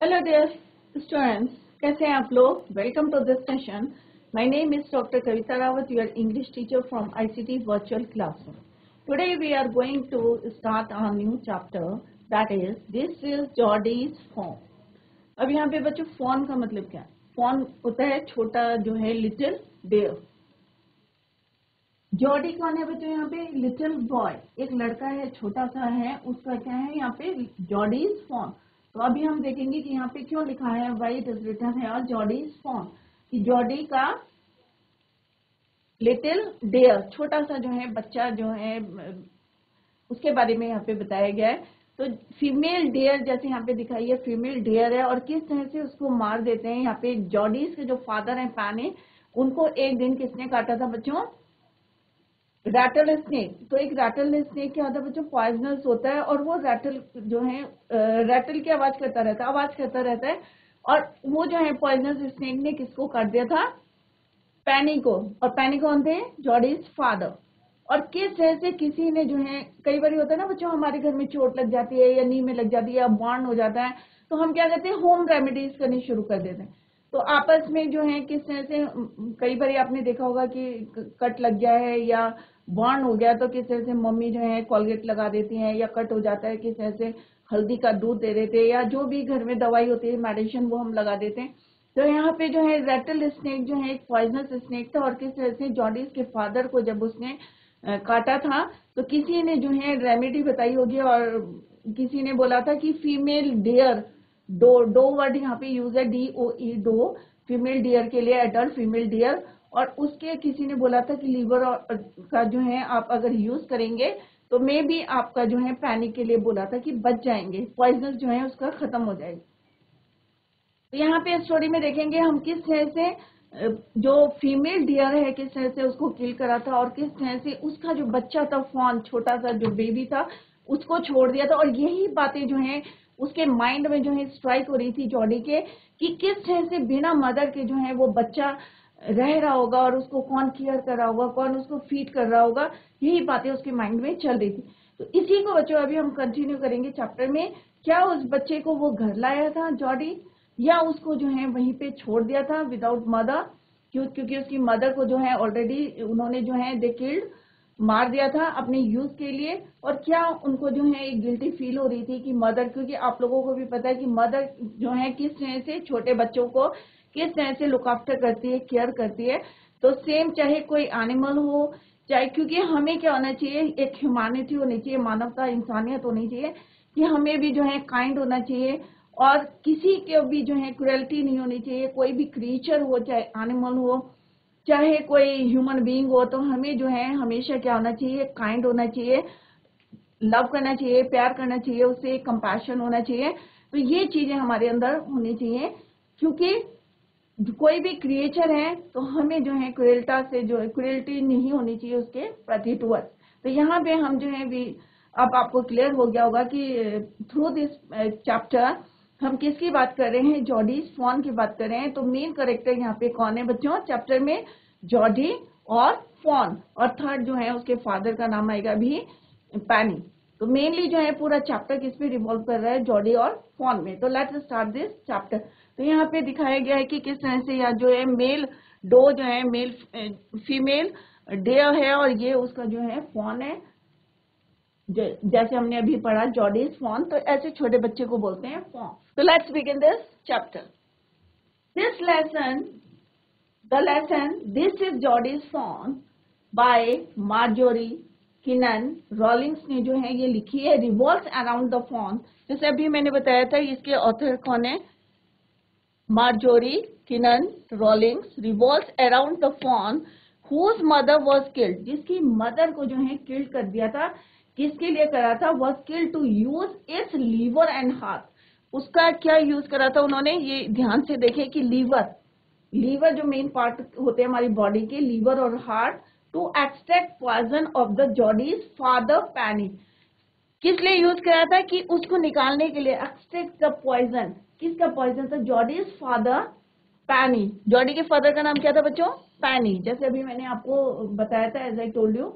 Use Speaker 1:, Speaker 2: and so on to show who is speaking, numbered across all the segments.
Speaker 1: Hello dear students, कैसे हैं आप लोग। Welcome to this session. My name is doctor Kavita Rawat, your English teacher from ICT virtual classroom. Today we are going to start a new chapter, that is this is Jody's fawn. अब यहाँ पे बच्चों fawn का मतलब क्या है? Fawn होता है छोटा जो है लिटिल डियर। जॉडी कौन है बच्चों? यहाँ पे लिटिल बॉय, एक लड़का है, छोटा सा है, उसका क्या है यहाँ पे जॉडीज फॉन। तो अभी हम देखेंगे कि यहाँ पे क्यों लिखा है, वाई इट इज रिटन है और जॉडीज फॉन, कि जॉडी का लिटिल डेयर, छोटा सा जो है बच्चा जो है, उसके बारे में यहाँ पे बताया गया है। तो फीमेल डेयर जैसे यहाँ पे दिखाई है, फीमेल डेयर है और किस तरह से उसको मार देते हैं। यहाँ पे जॉडीज के जो फादर हैं पैने, उनको एक दिन किसने काटा था बच्चों? Rattle snake. तो एक रैटल स्नेक क्या होता है बच्चों? पॉइजनस होता है और वो रैटल जो है रैटल की आवाज करता रहता है, आवाज करता रहता है। और वो जो है पॉइजनस स्नेक ने किसको काट दिया था? पैनी को। और पैनी कौन थे? Jodie's father. और किस तरह से किसी ने जो है, कई बार होता है ना बच्चों, हमारे घर में चोट लग जाती है या नी में लग जाती है या बॉन्ड हो जाता है, तो हम क्या करते हैं, होम रेमेडीज करनी शुरू कर देते हैं। तो आपस में जो है किस तरह से, कई बार आपने देखा होगा कि कट लग गया है या बॉन्ड हो गया, तो किस तरह से मम्मी जो है कोलगेट लगा देती हैं, या कट हो जाता है किस तरह से हल्दी का दूध दे देते हैं, या जो भी घर में दवाई होती है मेडिसिन वो हम लगा देते हैं। तो यहाँ पे जो है रेटल स्नेक जो है एक पॉइजनस स्नेक था, और किस तरह से जॉडीज के फादर को जब उसने काटा था, तो किसी ने जो है रेमेडी बताई होगी, और किसी ने बोला था कि फीमेल डियर, दो वर्ड यहाँ पे यूज है, DOE, दो, फीमेल डियर के लिए, एडल्ट फीमेल डियर। और उसके किसी ने बोला था कि लीवर का जो है आप अगर यूज करेंगे तो मे भी आपका जो है पैनिक के लिए बोला था कि बच जाएंगे, पॉइजनस जो है उसका खत्म हो जाएगा। तो यहाँ पे स्टोरी में देखेंगे हम किस तरह से जो फीमेल डियर है किस तरह से उसको किल करा था, और किस तरह से उसका जो बच्चा था फॉन, छोटा सा जो बेबी था, उसको छोड़ दिया था। और यही बातें जो है उसके माइंड में जो है स्ट्राइक हो रही थी जॉडी के, कि किस तरह से बिना मदर के जो है वो बच्चा रह रहा होगा, और उसको कौन केयर कर रहा होगा, कौन उसको फीड कर रहा होगा, यही बातें उसके माइंड में चल रही थी। तो इसी को बच्चों अभी हम कंटिन्यू करेंगे चैप्टर में। क्या उस बच्चे को वो घर लाया था जॉडी, या उसको जो है वहीं पे छोड़ दिया था विदाउट मदर? क्योंकि उसकी मदर को जो है ऑलरेडी उन्होंने जो है दे किल्ड, मार दिया था अपने यूज के लिए। और क्या उनको जो है एक गिल्टी फील हो रही थी कि मदर, क्योंकि आप लोगों को भी पता है कि मदर जो है किस तरह से छोटे बच्चों को किस तरह से लुक आफ्टर करती है, केयर करती है। तो सेम चाहे कोई एनिमल हो, चाहे, क्योंकि हमें क्या होना चाहिए, एक ह्यूमैनिटी होनी चाहिए, मानवता, इंसानियत होनी चाहिए, कि हमें भी जो है काइंड होना चाहिए, और किसी के भी जो है क्रुएल्टी नहीं होनी चाहिए। कोई भी क्रिएचर हो, चाहे एनिमल हो, चाहे कोई ह्यूमन बीइंग हो, तो हमें जो है हमेशा क्या होना चाहिए, काइंड होना चाहिए, लव करना चाहिए, प्यार करना चाहिए, उससे कंपैशन होना चाहिए। तो ये चीजें हमारे अंदर होनी चाहिए, क्योंकि कोई भी क्रिएचर है तो हमें जो है क्रुएल्टा से जो है, क्रुएल्टी नहीं होनी चाहिए उसके प्रति टुवर्ड्स। तो यहाँ पे हम जो है भी, अब आपको क्लियर हो गया होगा कि थ्रू दिस चैप्टर हम किसकी बात कर रहे हैं, जॉडीज फॉन की बात कर रहे हैं। तो मेन कैरेक्टर यहाँ पे कौन है बच्चों चैप्टर में? जॉडी और फॉन, और थर्ड जो है उसके फादर का नाम आएगा भी पैनी। तो मेनली जो है पूरा चैप्टर किस पे रिवॉल्व कर रहा है? जॉडी और फॉन में। तो लेट्स स्टार्ट दिस चैप्टर। तो यहाँ पे दिखाया गया है कि किस तरह से यहाँ जो है मेल डो जो है, मेल फीमेल डेयर है, और ये उसका जो है फॉन है। जैसे हमने अभी पढ़ा जॉडीज फॉन, तो ऐसे छोटे बच्चे को बोलते हैं फॉन। तो let's begin this chapter. This lesson, the lesson this is Jody's fawn by Marjorie Kinnan Rawlings ने जो है ये लिखी है, रिवॉल्व्स अराउंड द फॉन। जैसे अभी मैंने बताया था, इसके ऑथर कौन है? Marjorie Kinnan Rawlings. Revolves around the fawn whose mother was killed, जिसकी मदर को जो है किल्ड कर दिया था। किसके लिए करा था? Was killed to use it's liver and heart. उसका क्या यूज करा था उन्होंने? ये ध्यान से देखे कि लीवर, लीवर जो मेन पार्ट होते हैं हमारी बॉडी के, लीवर और heart, to extract poison of the Jody's father Penny. किस लिए यूज करा था? कि उसको निकालने के लिए, एक्सट्रैक्ट द पॉइजन। किसका पॉइजन था? जॉडीज फादर पैनी। जॉडी के फादर का नाम क्या था बच्चों? पैनी। जैसे अभी मैंने आपको बताया था, एज आई टोल्ड यू,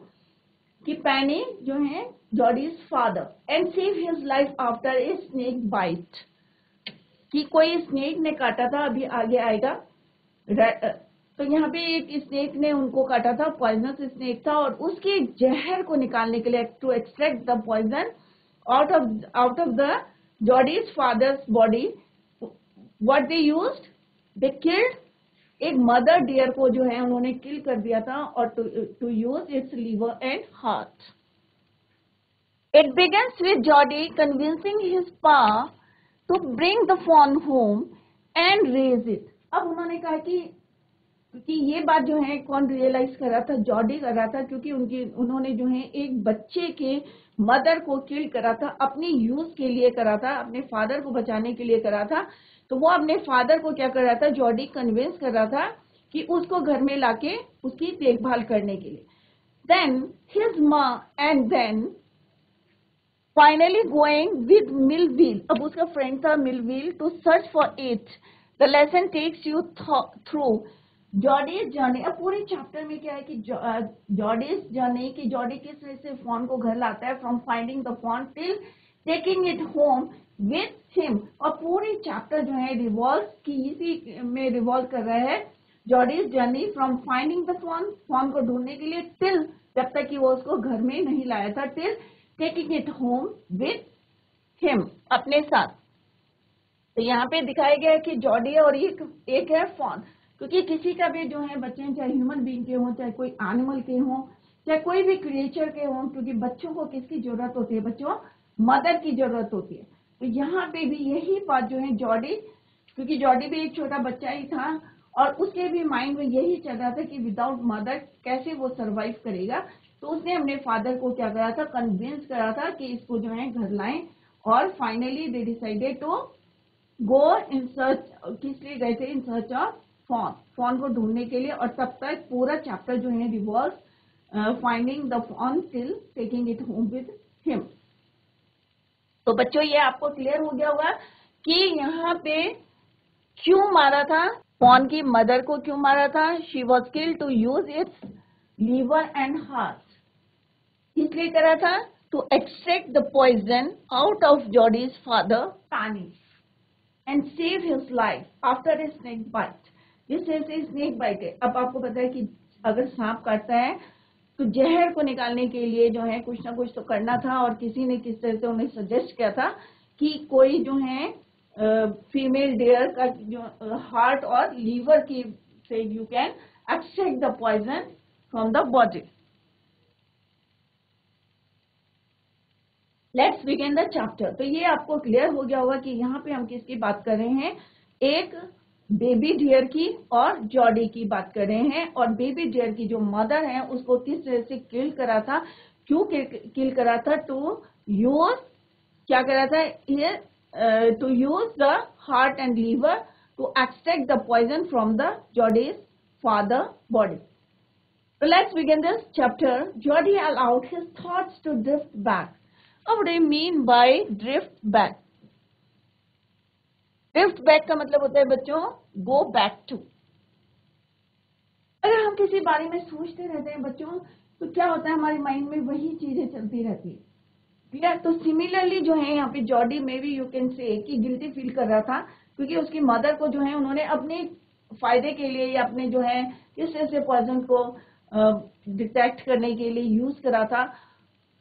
Speaker 1: कि पैनी जो है Jody's father, and save his life after a snake bite. कि कोई स्नेक ने काटा था, अभी आगे आएगा। तो यहाँ पे एक स्नेक ने उनको काटा था, पॉइजनस स्नेक था, और उसके जहर को निकालने के लिए, to extract the poison out of the Jody's father's body, what they used, they killed एक मदर डियर को जो है उन्होंने किल कर दिया था, और टू use it's liver and heart. It begins with Jody convincing his pa to bring the fawn home and raise it. अब उन्होंने कहा कि ये बात जो है कौन रियलाइज कर रहा था, जॉडी कर रहा था, क्योंकि उन्होंने जो है एक बच्चे के मदर को किल करा था, अपनी यूज के लिए करा था, अपने फादर को बचाने के लिए करा था। तो वो अपने फादर को क्या कर रहा था, जॉडी कन्विंस कर रहा था कि उसको घर में लाके उसकी देखभाल करने के लिए। देन हिज माँ and then finally going with Millville, अब उसका फ्रेंड था Millville, to search for it. The lesson takes you through Jody's journey. अब पूरे चैप्टर में क्या है कि Jody's journey, कि जॉडी किस तरह से फॉन को घर लाता है, from finding the fawn till taking it home with him. और पूरे चैप्टर जो है रिवॉल्व की इसी में रिवॉल्व कर रहा है, Jody's journey from finding the fawn, fawn को ढूंढने के लिए, till जब तक कि वो उसको घर में नहीं लाया था, till taking it home with him, अपने साथ। तो यहाँ पे दिखाया गया है कि जॉडी और एक है फॉन, क्योंकि किसी का भी जो है बच्चे, चाहे ह्यूमन बीइंग के हों, चाहे कोई एनिमल के हों, चाहे कोई भी क्रिएचर के हों, क्योंकि बच्चों को किसकी जरूरत होती है, बच्चों मदर की जरूरत होती है। तो यहाँ पे भी यही बात जो है जॉडी, क्योंकि जॉडी भी एक छोटा बच्चा ही था और उसके भी माइंड में यही चल रहा था कि विदाउट मदर कैसे वो सर्वाइव करेगा। तो उसने अपने फादर को क्या करा था, कन्विंस करा था कि इसको जो है घर लाएं, और finally they decided to go in search, किस लिए गए थे, इन सर्च ऑफ फॉन को ढूंढने के लिए। और तब तक पूरा चैप्टर जो है revolve finding the fawn till taking it home with him. तो बच्चों ये आपको क्लियर हो गया होगा कि यहाँ पे क्यों मारा था, फॉन की मदर को क्यों मारा था। She was killed to use it's liver and heart, इसलिए करा था to extract the poison out of Jody's father panic and save his life after a snake bite. जिस तरह से स्नेक बाइट है, अब आपको पता है कि अगर सांप काटता है तो जहर को निकालने के लिए जो है कुछ ना कुछ तो करना था, और किसी ने किस तरह से उन्हें सजेस्ट किया था कि कोई जो है फीमेल डियर का जो हार्ट और लीवर की से you can extract the poison from the body. Let's begin the chapter. तो ये आपको क्लियर हो गया होगा कि यहाँ पे हम किसकी बात कर रहे हैं, एक बेबी डियर की और जॉडी की बात कर रहे हैं। और बेबी डियर की जो मदर है उसको किस तरह से किल करा था, क्यों किल करा था, टू यूज क्या करा था, to use the heart and liver to extract the poison from the Jody's father body. So let's begin this chapter. Jody allowed his thoughts to drift back. What do you mean by drift back? Drift back का मतलब होता है बच्चों go back to. अगर हम किसी बारे में सोचते रहते हैं बच्चों, तो क्या होता है, हमारे माइंड में वही चीजें चलती रहती है। क्लियर? तो सिमिलरली जो है यहाँ पे जॉडी में भी यू कैन से कि गिल्टी फील कर रहा था, क्योंकि उसकी मदर को जो है उन्होंने अपने फायदे के लिए या अपने जो है किस तरह से पॉइजन को डिटेक्ट करने के लिए यूज करा था।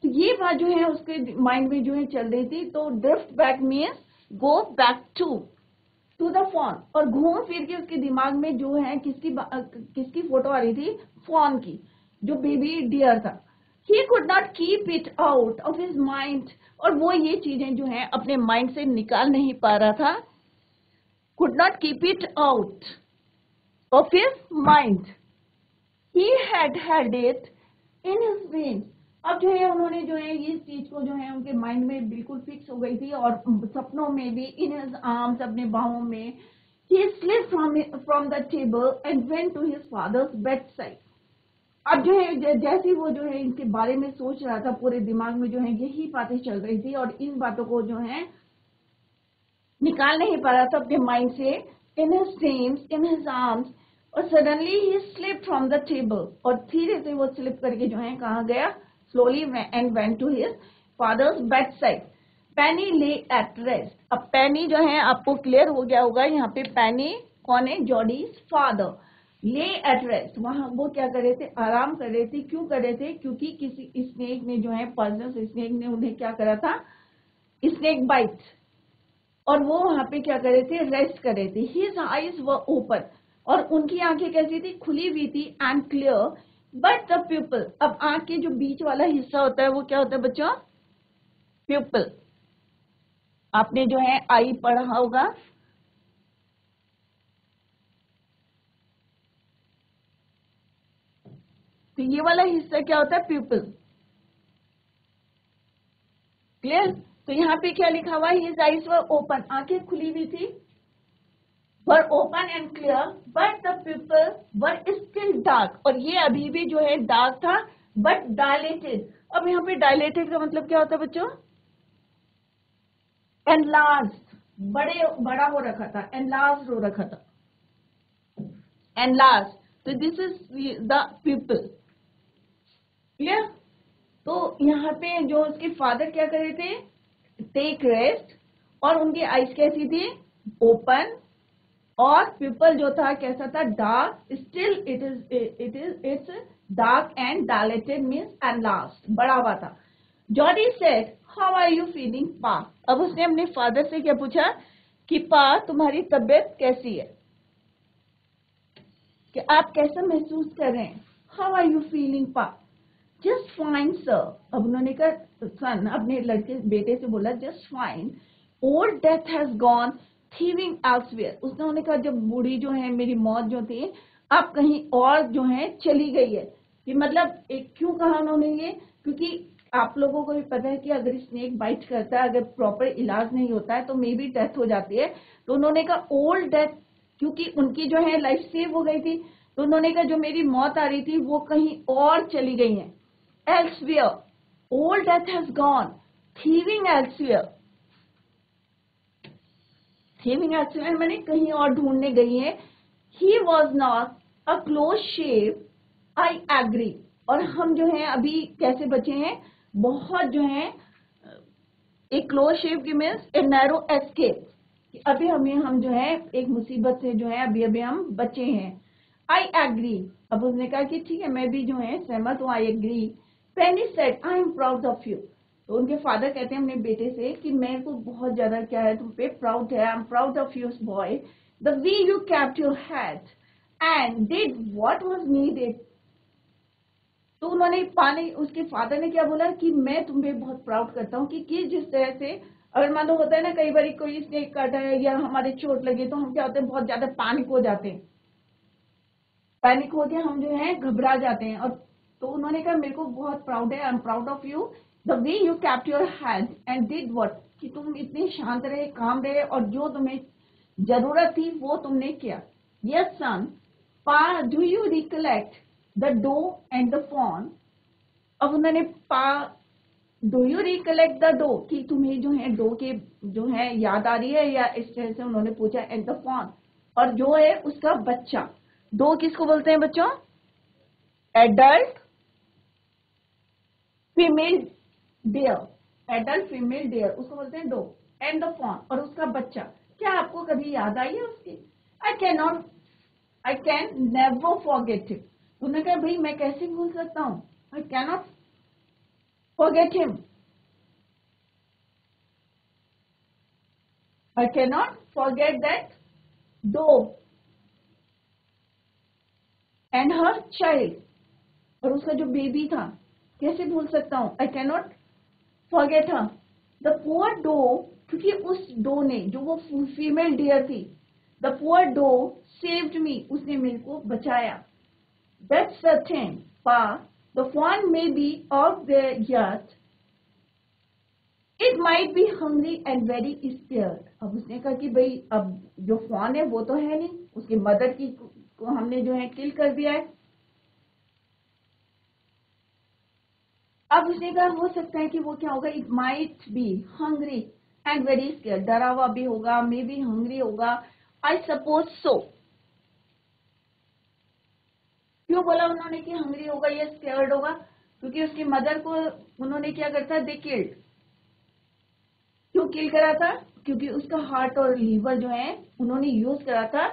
Speaker 1: तो ये बात जो है उसके माइंड में जो है चल रही थी। तो drift back means go back to the fawn, और घूम फिर के उसके दिमाग में जो है किसकी फोटो आ रही थी, फॉन की, जो बेबी डियर था। ही could not keep it out of his mind, और वो ये चीजें जो है अपने माइंड से निकाल नहीं पा रहा था। Could not keep it out of his mind, he had it in his brain। अब जो है उन्होंने जो है इस चीज को जो है उनके माइंड में बिल्कुल फिक्स हो गई थी, और सपनों में भी, in his arms, अपने बाहों में। he slipped from the table and went to his father's bedside। अब जो है जैसे वो जो है इनके बारे में सोच रहा था, पूरे दिमाग में जो है यही बातें चल रही थी, और इन बातों को जो है निकाल नहीं पा रहा था अपने माइंड से। in his dreams, in his arms, और suddenly he slip from the table, और धीरे से वो स्लिप करके जो है कहाँ गया, slowly and went to his father's bedside. Penny lay at rest. अब पेनी जो है आपको क्लियर हो गया होगा, यहाँ पे पेनी कौन है? Jody's father. ले एट रेस्ट, वहां वो क्या कर रहे थे? आराम कर रहे थे। क्यों कर रहे थे? क्योंकि किसी स्नेक ने जो है, पॉइजनस स्नेक ने उन्हें क्या करा था? Snake bite. और वो वहां पे क्या कर रहे थे? रेस्ट कर रहे थे। हिज आईज वर ओपन, और उनकी आंखें कैसी थी? खुली हुई थी, and clear. But the pupal, अब आंख के जो बीच वाला हिस्सा होता है वो क्या होता है बच्चों? प्यूपल। आपने जो है आई पढ़ा होगा। तो ये वाला हिस्सा क्या होता है? प्यूपल। क्लियर? तो यहाँ पे क्या लिखा हुआ है? हिज आईज वर ओपन, आंखें खुली हुई थी, वर open and clear, but the people were still dark, और ये अभी भी जो है डार्क था, बट डायलेटेड। अब यहाँ पे डायलेटेड का मतलब क्या होता है बच्चों? एनलार्ज, बड़ा हो रखा था, एनलार्ज हो रखा था, एनलार्ज। तो this is the people. Clear? तो यहाँ पे जो उसके फादर क्या कर रहे थे? टेक रेस्ट, और उनकी आईज कैसी थी? ओपन, और पीपल जो था कैसा था? Dark. Still it's dark and dilated means enlarged, बड़ा हुआ था। Jody said, how are you feeling pa? अब उसने अपने फादर से क्या पूछा कि पा तुम्हारी तबीयत कैसी है, कि आप कैसा महसूस कर रहे हैं? How are you feeling pa? Just fine sir. अब उन्होंने कहा, सन अपने लड़के बेटे से बोला, just fine, old death has gone thieving elsewhere. उसने कहा जब बूढ़ी जो है मेरी मौत जो थी, अब कहीं और जो है चली गई है। कि मतलब एक क्यों कहा उन्होंने ये? क्योंकि आप लोगों को भी पता है कि अगर स्नेक बाइट करता है, अगर प्रॉपर इलाज नहीं होता है तो मे भी डेथ हो जाती है। तो उन्होंने कहा ओल्ड डेथ, क्योंकि उनकी जो है लाइफ सेव हो गई थी, तो उन्होंने कहा जो मेरी मौत आ रही थी वो कहीं और चली गई है। elsewhere, old death has gone thieving elsewhere। thieving elsewhere मैंने कहीं और ढूंढने गई है। he was not a close shave, I agree। और हम जो है अभी कैसे बचे हैं? बहुत जो है एक क्लोज शेव की मीन्स ए नैरो एस्केप। अभी हम जो है एक मुसीबत से जो है अभी अभी हम बचे हैं। I agree. अब उसने कहा कि ठीक है मैं भी जो है सहमत हूँ, I agree. Penny said, I am proud of you. तो उनके फादर कहते हैं अपने बेटे से कि मेरे को बहुत ज्यादा क्या है, तुम पे प्राउड है। आई am proud of you boy, the way you kept your head and did what was needed. तो उन्होंने पानी, उसके फादर ने क्या बोला कि मैं तुम्हें बहुत प्राउड करता हूँ कि जिस तरह से, अगर मान लो होता है ना कई बार कोई स्नेक काटा है या हमारे चोट लगे तो हम क्या होते हैं? बहुत ज्यादा पैनिक हो जाते हैं। पैनिक होके हम जो है घबरा जाते हैं। और तो उन्होंने कहा मेरे को बहुत प्राउड है, आई am proud of you, the way you kept your head and did what, कि तुम इतने शांत रहे, काम रहे, और जो तुम्हें जरूरत थी वो तुमने किया। Yes son, pa do you recollect the doe and the fawn. अब उन्होंने pa, do you recollect the doe, कि तुम्हें जो है डो के जो है याद आ रही है, या इस तरह से उन्होंने पूछा। एंड द फॉन, और जो है उसका बच्चा। डो किसको बोलते हैं बच्चों? Adult female deer. Adult female deer उसको बोलते हैं डो। एंड द फॉन, और उसका बच्चा। क्या आपको कभी याद आई है उसकी? I can not, I can never forget him. उन्होंने कहा भाई मैं कैसे भूल सकता हूँ? I can not forget him, I can not forget that doe and her child, और उसका जो बेबी था, कैसे भूल सकता हूँ? I can not forget her. The poor doe, क्योंकि उस डो ने, जो वो फीमेल डियर थी, the poor doe saved me, उसने मेरे को बचाया। That's the thing pa, the fawn may be off the yet, it might be hungry and very scared. अब उसने कहा कि भाई अब जो फॉन है वो तो है नहीं, उसकी मदर की को हमने जो है किल कर दिया है। अब उसने कहा हो सकता है कि वो क्या होगा? It might be hungry and very scared, डरा हुआ भी होगा, मे बी हंग्री होगा, आई सपोज सो। क्यों बोला उन्होंने कि हंग्री होगा या स्केयर्ड होगा? क्योंकि उसकी मदर को उन्होंने क्या करता, दे किल्ड। क्यों किल करा था? क्योंकि उसका हार्ट और लीवर जो है उन्होंने यूज करा था।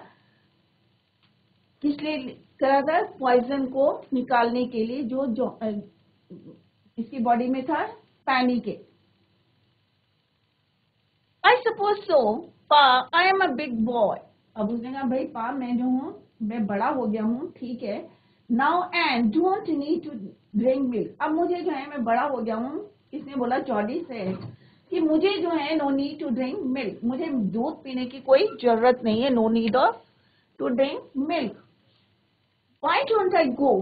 Speaker 1: किस लिए करा था? पॉइजन को निकालने के लिए जो इसकी बॉडी में था, पैनी के। आई सपोज सो पा, I am a big boy. अब उसने कहा भाई पा, मैं जो हूँ मैं बड़ा हो गया हूँ, ठीक है। Now and don't need to drink milk. अब मुझे जो है मैं बड़ा हो गया हूँ। किसने बोला? जॉडी से, कि मुझे जो है no need to drink milk, मुझे दूध पीने की कोई जरूरत नहीं है। No need of to drink milk. Why don't I go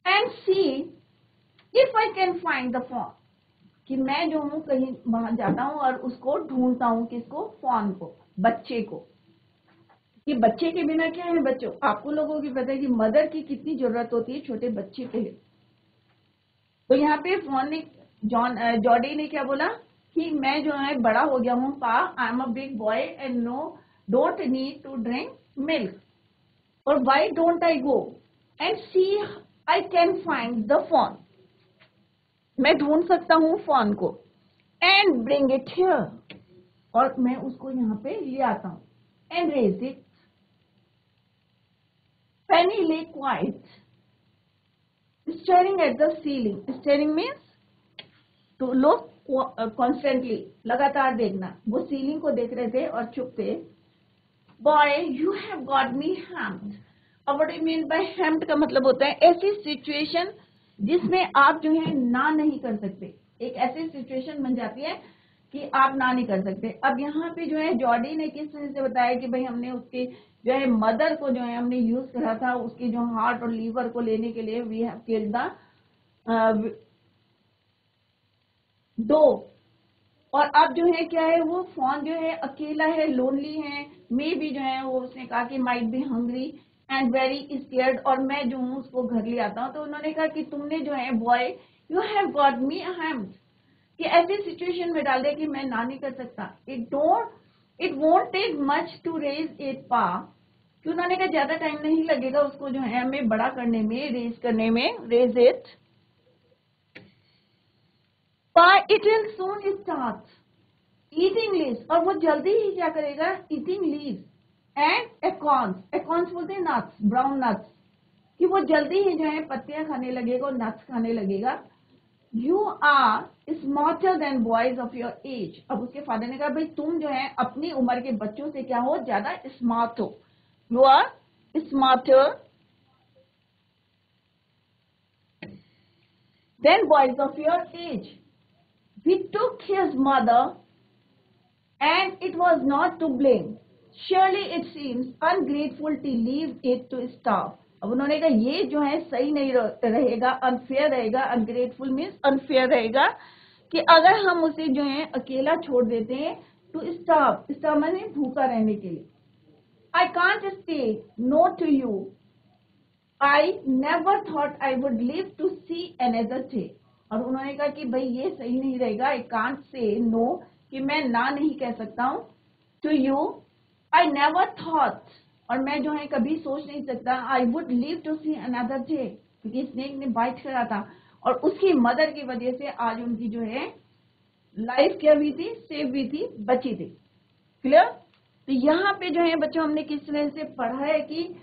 Speaker 1: and see if I can find the form, कि मैं जो हूँ कहीं वहां जाता हूँ और उसको ढूंढता हूँ। किसको? फॉर्म को, बच्चे को। कि बच्चे के बिना क्या है बच्चों, आपको लोगों की पता है कि मदर की कितनी जरूरत होती है छोटे बच्चे के लिए। तो यहाँ पे फॉर्म ने, जॉडी ने क्या बोला कि मैं जो है बड़ा हो गया हूँ pa, I am a big boy and no don't need to drink milk. और why don't I go and see I can find the form, मैं ढूंढ सकता हूँ फॉर्म को, एंड ब्रिंग इट हियर, और मैं उसको यहाँ पे ले आता हूँ, and raise it. Penny lay quite staring at the ceiling. Staring means to look constantly, लगातार देखना। वो सीलिंग को देख रहे थे और चुप थे। Boy, you have got me hammed. अब what do you mean by hammed का मतलब होता है ऐसी सिचुएशन जिसमें आप जो है ना नहीं कर सकते। एक ऐसी सिचुएशन बन जाती है कि आप ना नहीं कर सकते। अब यहाँ पे जो है जॉडी ने किस तरह से बताया कि भाई हमने उसके जो है मदर को जो है हमने यूज करा था, उसके जो हार्ट और लीवर को लेने के लिए वी हैव किल्ड द दो। और अब जो है क्या है, वो फॉन जो है अकेला है, लोनली है, मे भी जो है वो उसने कहा कि might be hungry and very scared, और मैं जो हूँ उसको घर ले आता हूँ। तो उन्होंने कहा कि तुमने जो है boy you have got me hemmed, कि ऐसी सिचुएशन में डाल दे कि मैं ना नहीं कर सकता। It won't take much to raise it pa, कि उन्होंने कहा ज्यादा टाइम नहीं लगेगा उसको जो है हमें बड़ा करने में, रेज करने में, रेज इट पा, it will soon start eating leaves, और वो जल्दी ही क्या करेगा, ईटिंग लीव्स एंड एकॉर्न्स, एकॉर्न्स बोलते हैं नट्स, ब्राउन नट्स, कि वो जल्दी ही जो है पत्तियां खाने लगेगा और नट्स खाने लगेगा। You are smarter than boys of your age. अब उसके फादर ने कहा भाई तुम जो है अपनी उम्र के बच्चों से क्या हो, ज्यादा स्मार्ट हो, you are smarter than boys of your age. He took his mother and it was not to blame. Surely it seems ungrateful to leave it to starve. अब उन्होंने कहा ये जो है सही नहीं रहेगा, अनफेयर रहेगा। अनग्रेटफुल मीन्स अनफेयर रहेगा, कि अगर हम उसे जो है अकेला छोड़ देते हैं टू स्टार्व, स्टार्व माने भूखा रहने के लिए। I can't stay no to you. I never thought I would live to see another day. और उन्होंने कहा कि भाई ये सही नहीं रहेगा, आई कांट से नो, कि मैं ना नहीं कह सकता हूँ, to you I never thought, और मैं जो है कभी सोच नहीं सकता, I would live to see another day, क्योंकि स्नेक ने बाइट करा था और उसकी मदर की वजह से आज उनकी जो है लाइफ क्या हुई थी, सेव हुई थी, बची थी। क्लियर? तो यहाँ पे जो है बच्चों हमने किस तरह से पढ़ा है कि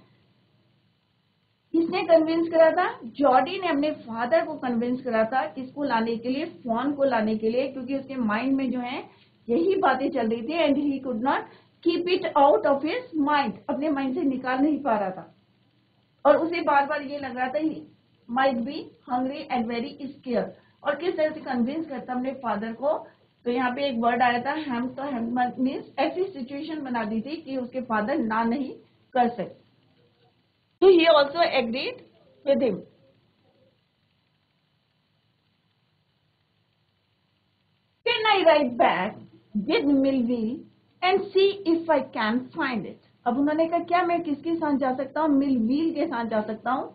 Speaker 1: किसने कन्विंस करा था, जॉडी ने अपने फादर को कन्विंस करा था किसको लाने के लिए, फॉन को लाने के लिए, क्योंकि उसके माइंड में जो है यही बातें चल रही थी and he could not keep it out of his mind, अपने माइंड से निकाल नहीं पा रहा था, और उसे बार बार ये लग रहा था he might be hungry and very scare. और किस तरह से कन्विंस करता अपने फादर को, तो यहाँ पे एक वर्ड आया था हेम, तो हेम मीन्स ऐसी सिचुएशन बना दी थी कि उसके फादर ना नहीं कर सकते। So he also agreed with him. Can I write back with Millville and see if I can find it? अब उन्होंने कहा क्या मैं किसके साथ जा सकता हूँ, मिलवील के साथ जा सकता हूँ,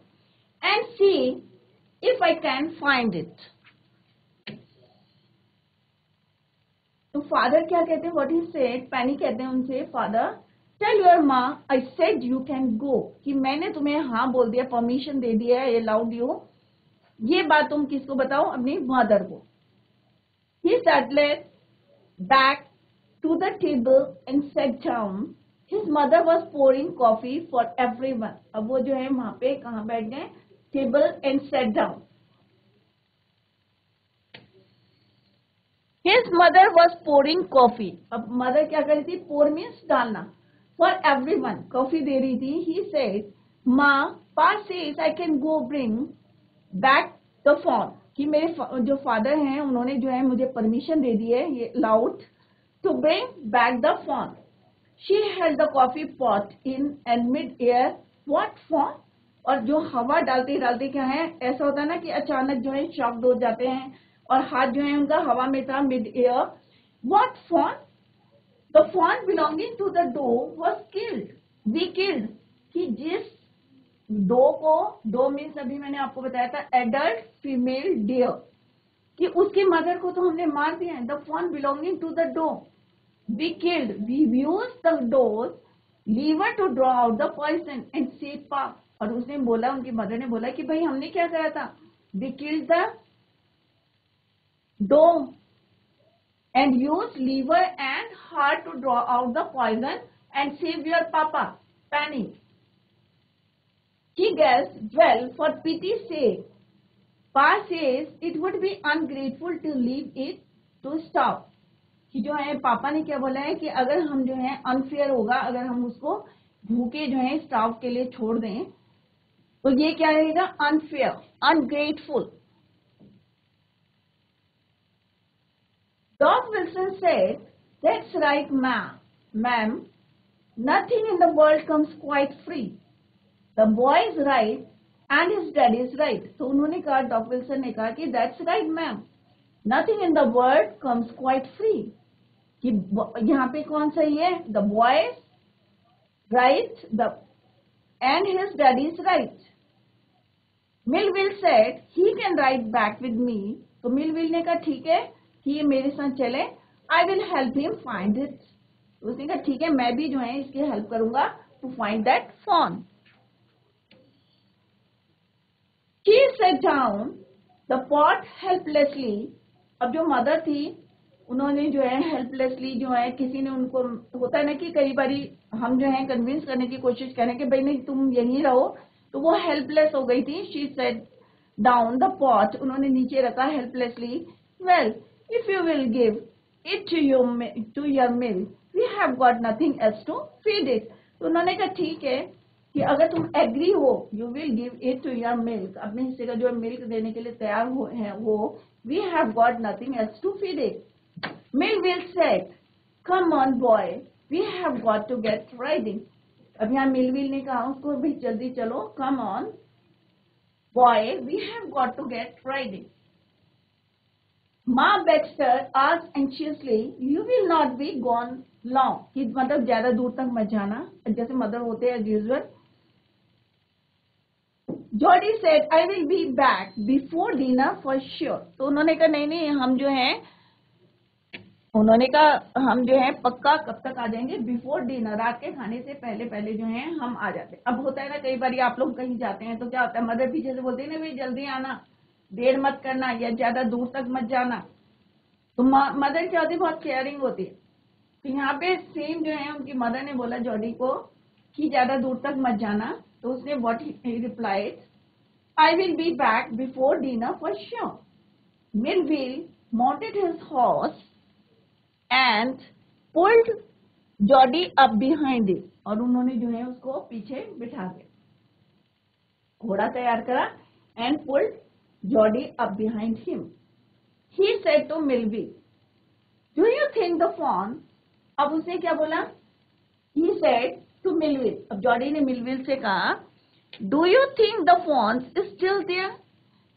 Speaker 1: and see if I can find it. तो फादर क्या कहते हैं, what he said, पैनी कहते हैं उनसे, फादर टेल योर माँ I said you can go, कि मैंने तुम्हें हाँ बोल दिया, परमिशन दे दिया है, अलाउड यू, ये बात तुम किसको बताओ, अपनी मदर को। ही सेटलेड back to the table and sat down. His mother was pouring coffee for everyone. अब वो जो है वहां पे कहाँ बैठ गए? Table and sat down. His mother was pouring coffee. अब mother क्या कर रही थी? Pour means डालना. For everyone, coffee दे रही थी. He said, "Ma, Pa says I can go bring back the phone." कि मेरे जो फादर हैं उन्होंने जो है मुझे परमिशन दे दी है, ये allowed to bring back the phone. She held the coffee pot in and mid-air. What phone? और जो हवा डालते डालते क्या है, ऐसा होता है ना कि अचानक जो है शॉक्ड हो जाते हैं और हाथ जो है उनका हवा में था mid air. What phone? The fawn belonging to the doe was killed. We killed. कि जिस डो को, डो मीन्स अभी मैंने आपको बताया था एडल्ट फीमेल डियर, कि उसके मदर को तो हमने मार दिया है. The fawn belonging to the doe we killed. We used the doe's liver to draw out the poison and save pa. और उसने बोला, उनकी मदर ने बोला कि भाई हमने क्या करा था? We killed the doe and use liver and heart to draw out the poison and save your papa. Panic. He gasped, "Well, for pity's sake." Pa says it would be ungrateful to leave it to stop. कि जो है पापा ने क्या बोला है कि अगर हम जो है अनफेयर होगा, अगर हम उसको भूखे जो है स्टाव के लिए छोड़ दें तो ये क्या रहेगा? Unfair, ungrateful. Doc Wilson said, "That's right, ma'am. Nothing in the world comes quite free. The boy is right and his daddy is right." तो उन्होंने कहा, डॉक विल्सन ने कहा कि that's right, ma'am. Nothing in the world comes quite free. कि यहाँ पे कौन सही है? The boy is right, and his daddy is right. Millville said, "He can ride back with me." तो मिलविल ने कहा ठीक है कि ये मेरे साथ चले. I will help him find it. उसने कहा ठीक है, मैं भी जो है इसकी हेल्प करूंगा to find that fawn. She sat down the pot helplessly. अब जो मदर थी उन्होंने जो है हेल्पलेसली जो है, किसी ने उनको, होता है ना कि कई बारी हम जो है कन्विंस करने की कोशिश करें कि भाई नहीं तुम यहीं रहो, तो वो हेल्पलेस हो गई थी. She sat down the pot. उन्होंने नीचे रखा helplessly. Well, if you will give it to your milk, we have got nothing else to feed it. तो उन्होंने कहा ठीक है कि अगर तुम एग्री हो, you will give it to your milk, अपने हिस्से का जो मिल्क देने के लिए तैयार हो है वो, we have got nothing else to feed it. Millville said, "Come on, boy, we have got to get riding." अब यहाँ मिलविल ने कहा उसको, भाई जल्दी चलो. Come on, boy, we have got to get riding. Ma Baxter asked anxiously, "You will not be gone long." कि मतलब ज्यादा दूर तक मत जाना, जैसे मदर होते हैं as usual. Jody said, "I will be back before dinner for sure." तो उन्होंने कहा नहीं नहीं हम जो है, उन्होंने कहा हम जो है पक्का कब तक आ जाएंगे? बिफोर डिनर, रात के खाने से पहले पहले जो है हम आ जाते हैं. अब होता है ना कई बार आप लोग कहीं जाते हैं तो क्या होता है, मदर पीछे से बोलते हैं ना भाई जल्दी आना, देर मत करना या ज्यादा दूर तक मत जाना. तो मदर क्या होती है, बहुत केयरिंग होती है. तो यहाँ पे सेम जो है उनकी मदर ने बोला जॉडी को कि ज्यादा दूर तक मत जाना. तो उसने what he replied, "I will be back before dinner for sure." Millville mounted his horse and pulled Jody up behind him. और उन्होंने जो है उसको पीछे बिठा दिया, घोड़ा तैयार करा. and pulled Jody up behind him. He said to Millville, "Do you think the fawn?" अब उसने क्या बोला? He said to Millville. अब जॉडी ने मिलविल से कहा, "Do you think the fawn is still there?"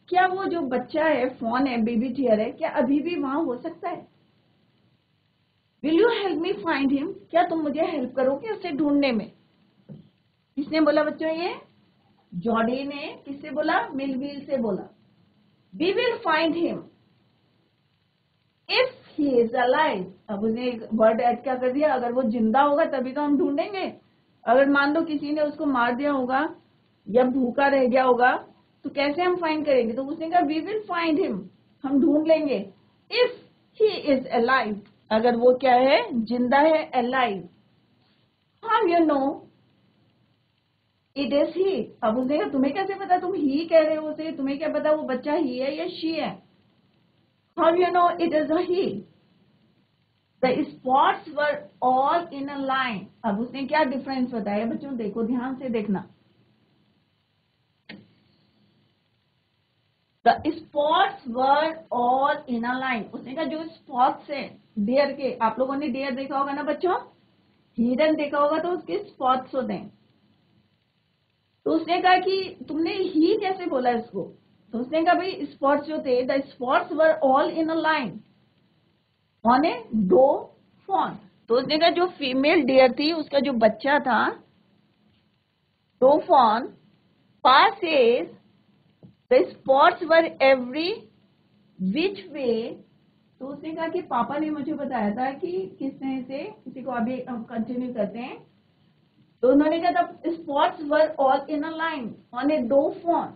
Speaker 1: क्या वो जो बच्चा है, फॉन है, बेबी टियर है, क्या अभी भी वहां हो सकता है? Will you help me find him? क्या तुम मुझे हेल्प करोगे उसे ढूंढने में? किसने बोला बच्चों ये? जॉडी ने. किससे बोला? मिलविल से बोला. We will find him if he is alive. अब उसने एक वर्ड ऐड क्या कर दिया, अगर वो जिंदा होगा तभी तो हम ढूंढेंगे. अगर मान लो किसी ने उसको मार दिया होगा या भूखा रह गया होगा तो कैसे हम फाइंड करेंगे? तो उसने कहा we will find him, हम ढूंढ लेंगे. If he is alive, अगर वो क्या है, जिंदा है, alive. How you know it is he. अब उसने कहा तुम्हें कैसे पता, तुम ही कह रहे हो उसे, तुम्हें क्या पता वो बच्चा ही है या शी है। How you know it is a he. The spots were all in a line. अब उसने क्या डिफरेंस बताया बच्चों, देखो ध्यान से देखना। The spots were all in a line. उसने कहा जो स्पॉट्स है डियर के, आप लोगों ने डियर देखा होगा ना बच्चों, हिरन देखा होगा तो उसके स्पॉट्स होते हैं। तो उसने कहा कि तुमने ही कैसे बोला इसको। तो उसने कहा भाई स्पॉट्स जो थे, the spots were all in a line on a doe fawn. तो उसने कहा जो फीमेल डियर थी उसका जो बच्चा था दो fawn passes, the spots were every which way। तो उसने कहा कि पापा ने मुझे बताया था कि किस तरह से, किसी को अभी हम कंटिन्यू करते हैं। तो उन्होंने कहा था spots were all in a line on a doe fawn.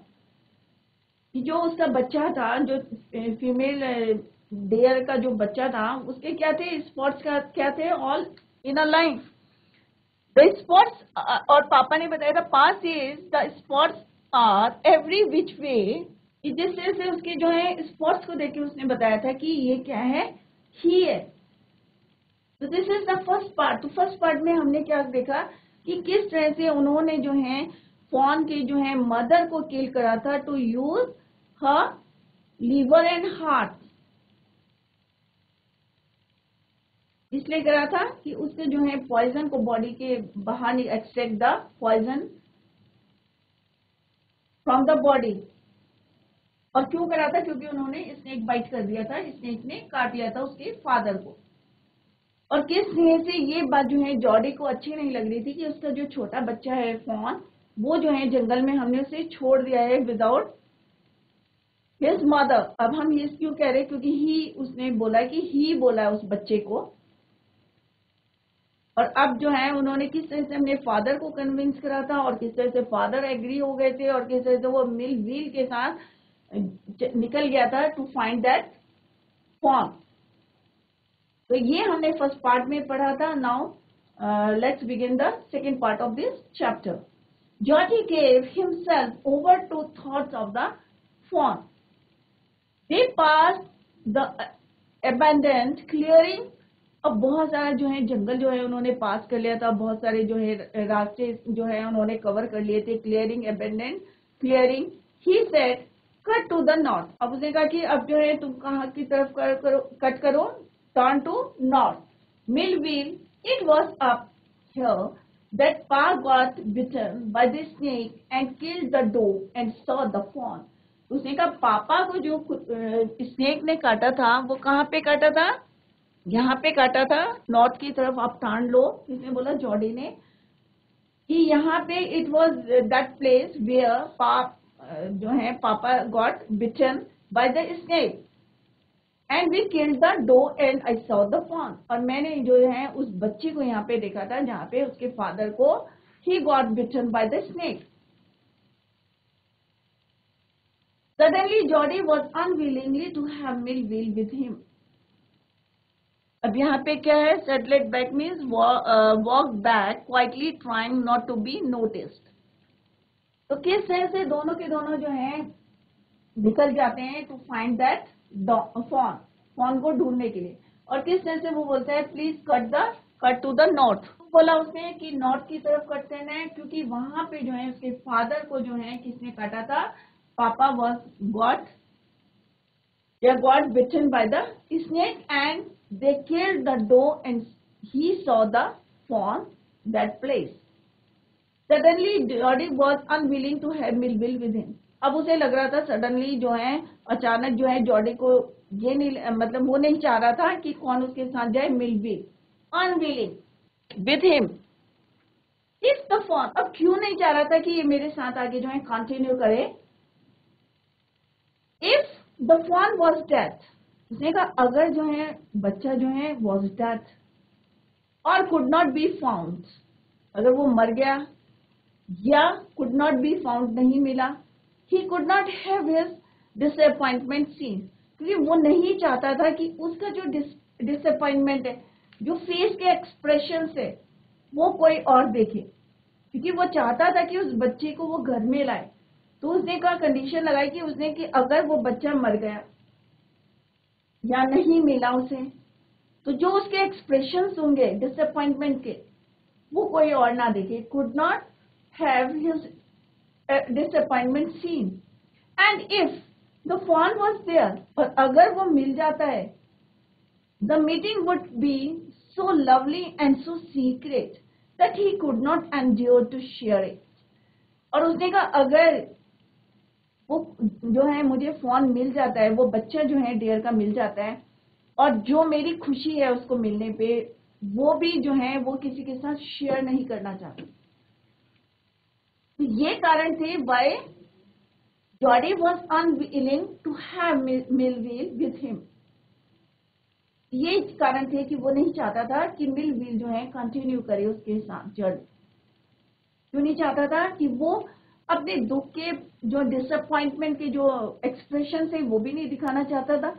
Speaker 1: जो उसका बच्चा था, जो फीमेल डेयर का जो बच्चा था, उसके क्या थे स्पॉट्स, का क्या थे, all in a line. The spots, और पापा ने बताया था पास is the spots are every which way. जिससे से उसके जो है स्पॉट्स को देख के उसने बताया था कि ये क्या है, ही है। तो this is the first part. तो फर्स्ट पार्ट में हमने क्या देखा कि किस तरह से उन्होंने जो है फॉन के जो है मदर को किल करा था to use her liver and heart. इसलिए करा था कि उसके जो है पॉइजन को बॉडी के बाहर extract the poison from the body. और क्यों करा था, क्योंकि उन्होंने स्नेक बाइट कर दिया था, स्नेक ने काट लिया था उसके फादर को। और किस तरह से ये बात जो है जॉडी को अच्छी नहीं लग रही थी कि उसका जो छोटा बच्चा है फॉन, वो जो है जंगल में हमने उसे छोड़ दिया है विदाउट हिज मदर। अब हम ये क्यों कह रहे हैं, क्योंकि ही उसने बोला कि ही बोला उस बच्चे को। और अब जो है उन्होंने किस तरह से अपने फादर को कन्विंस करा था, और किस तरह से फादर एग्री हो गए थे, और किस तरह से वो मिल व्हील के साथ निकल गया था टू फाइंड दैट फॉर्म। तो ये हमने फर्स्ट पार्ट में पढ़ा था। Now let's begin the second part of this chapter. जॉर्जी gave himself over to thoughts of the fawn. They passed the abandoned clearing। अब बहुत सारा जो है जंगल जो है उन्होंने पास कर लिया था, बहुत सारे जो है रास्ते जो है उन्होंने कवर कर लिए थे। Clearing, abundant clearing. He said cut to the north. अब उसने कहा कि अब जो है तुम कहाँ की तरफ कट करो, turn to north. Mill wheel, it was up here that Pa got bitten by the snake and killed the dog and saw the fawn। उसने कहा पापा को जो स्नेक ने काटा था वो कहाँ पे काटा था, यहाँ पे काटा था, नॉर्थ की तरफ आप टान लो। इसने बोला जॉडी ने कि यहाँ पे it was that place where जो है पापा got bitten by the snake and we killed the doe and I saw the fawn. और मैंने जो है उस बच्चे को यहाँ पे देखा था जहाँ पे उसके फादर को ही got bitten by the snake. Suddenly Jody was unwillingly to have Millwheel with him. अब यहाँ पे क्या है, settled back means walk back quietly trying not to be noticed. तो किस तरह से दोनों के दोनों जो है निकल जाते हैं टू फाइंड दैट फॉन को ढूंढने के लिए। और किस तरह से वो बोलता है please cut to the north. बोला उसने कि नॉर्थ की तरफ कट करना है, क्योंकि वहां पे जो है उसके फादर को जो है किसने काटा था, पापा got bitten by the snake and they killed the doe and he saw the fawn that place. Suddenly Jody was unwilling to have Millville with him। अब उसे लग रहा था सडनली जो है अचानक जो है जॉडी को ये नहीं, मतलब वो नहीं चाह रहा था कि कौन उसके साथ जाए, millwheel, unwilling with him if the fawn. अब क्यों नहीं चाह रहा था कि ये मेरे साथ आगे जो है कंटिन्यू करे। If the fawn was death, उसने कहा अगर जो है बच्चा जो है वॉज डेथ और कुड नॉट बी फाउंड, अगर वो मर गया या कुड नॉट बी फाउंड नहीं मिला, he could not have his disappointment seen. क्योंकि वो नहीं चाहता था कि उसका जो डिसअपॉइंटमेंट है, जो फेस के एक्सप्रेशन है वो कोई और देखे, क्योंकि वो चाहता था कि उस बच्चे को वो घर में लाए। तो उसने कहा, कंडीशन लगाई कि उसने कि अगर वो बच्चा मर गया या नहीं मिला उसे, तो जो उसके एक्सप्रेशंस होंगे डिसअपॉइंटमेंट के, वो कोई और ना देखे। Could not have his disappointment seen and if the fawn was there, और अगर वो मिल जाता है, the meeting would be so lovely and so secret that he could not endure to share it. और उसने कहा, अगर वो जो है मुझे फोन मिल जाता है, वो बच्चा जो है डियर का मिल जाता है, और जो मेरी खुशी है उसको मिलने पे, वो भी जो है वो किसी के साथ शेयर नहीं करना चाहता। तो ये कारण थे why Jody was unwilling to have millwheel with him. ये कारण थे कि वो नहीं चाहता था कि मिलविल जो है कंटिन्यू करे उसके साथ जर्नी। क्यों नहीं चाहता था? कि वो अपने दुख के जो डिसअपॉइंटमेंट के जो एक्सप्रेशन है वो भी नहीं दिखाना चाहता था,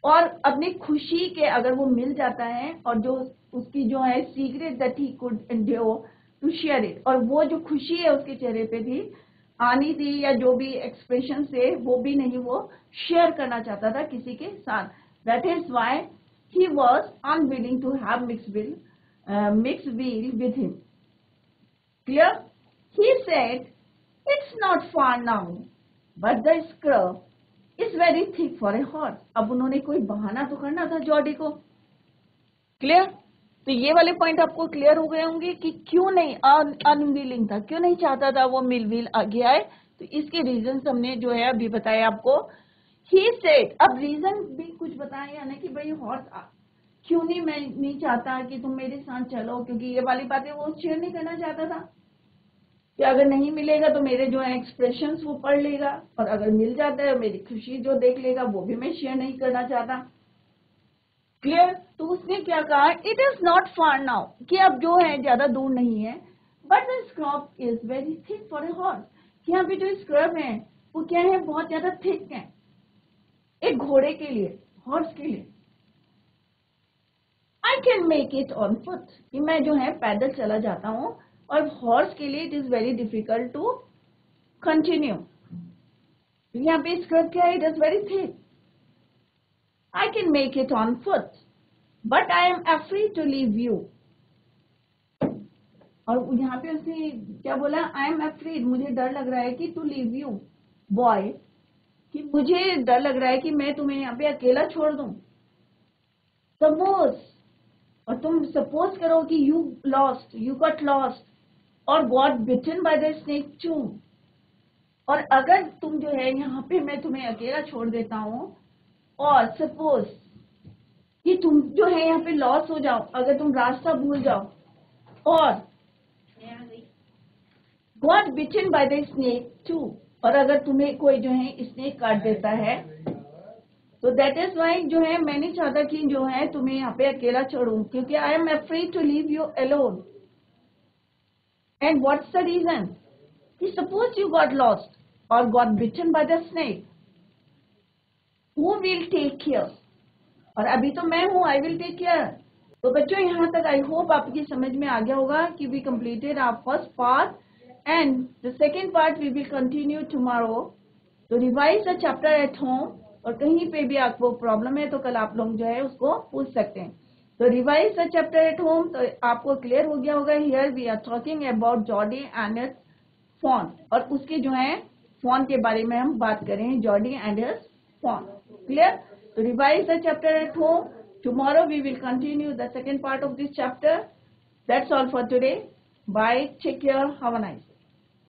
Speaker 1: और अपनी खुशी के अगर वो मिल जाता है और जो उसकी जो है secret that he could endure to share it, और वो जो खुशी है उसके चेहरे पे थी आनी थी, या जो भी एक्सप्रेशन है वो भी नहीं वो शेयर करना चाहता था किसी के साथ। That is why he was unwilling to have mixed veil with him. Clear? He said, it's not far now, but the scrub is very thick for a horse. अब उन्होंने कोई बहाना तो करना था जॉडी को। क्लियर? तो ये वाले पॉइंट आपको क्लियर हो गए होंगे कि क्यों नहीं अनविलिंग था, क्यों नहीं चाहता था वो मिलविल आगे आए। तो इसके रीजन हमने जो है अभी बताया आपको। He said, अब रीजन भी कुछ बताया ना कि भाई हॉर्स क्यों नहीं, मैं नहीं चाहता कि तुम मेरे साथ चलो, क्योंकि ये वाली बातें वो शेयर नहीं करना चाहता था कि अगर नहीं मिलेगा तो मेरे जो है एक्सप्रेशंस वो पढ़ लेगा, और अगर मिल जाता है मेरी खुशी जो देख लेगा वो भी मैं शेयर नहीं करना चाहता। क्लियर? तो उसने क्या कहा, it is not far now, कि अब जो है ज्यादा दूर नहीं है, but the scrub is very thick for a horse, कि यहाँ पे जो स्क्रब है वो क्या है, बहुत ज्यादा थिक है एक घोड़े के लिए, हॉर्स के लिए। आई can make it on foot, कि मैं जो है पैदल चला जाता हूँ, और हॉर्स के लिए it is very difficult to continue. यहाँ पे स्क्रब क्या है, it is very thick. I can make it on foot but I am afraid to leave you. और यहाँ पे उसने क्या बोला, आई एम अफ्रेड, मुझे डर लग रहा है कि टू लीव यू बॉय, कि मुझे डर लग रहा है कि मैं तुम्हें यहाँ पे अकेला छोड़ दूं। सपोज, और तुम सपोज करो कि यू गॉट लॉस्ट और got bitten by the snake too, और अगर तुम जो है यहाँ पे मैं तुम्हें अकेला छोड़ देता हूँ, और सपोज कि तुम जो है यहाँ पे लॉस हो जाओ, अगर तुम रास्ता भूल जाओ, और got bitten by the snake too, और अगर तुम्हें कोई जो है स्नेक काट देता है, तो दैट इज वाई जो है मैं नहीं चाहता कि जो है तुम्हें यहाँ पे अकेला छोड़ूं, क्योंकि I am afraid to leave you alone. And what's the reason, कि सपोज यू गॉट लॉस्ट और got bitten by the snake, who will take care, और अभी तो मैं हूं, आई विल टेक केयर। तो बच्चों यहाँ तक आई होप आपकी समझ में आ गया होगा कि we completed our first part and the second part we will continue tomorrow. तो revise the chapter at home, और कहीं पे भी आपको प्रॉब्लम है तो कल आप लोग जो है उसको पूछ सकते हैं। तो revise the chapter at home, तो आपको क्लियर हो गया होगा। Here we are talking about Jody and its fawn, और उसके जो है फॉन के बारे में हम बात करें, Jody and its fawn. Clear? तो revise the chapter at home. Tomorrow we will continue the second part of this chapter. That's all for today. Bye. Take care. Have a nice day.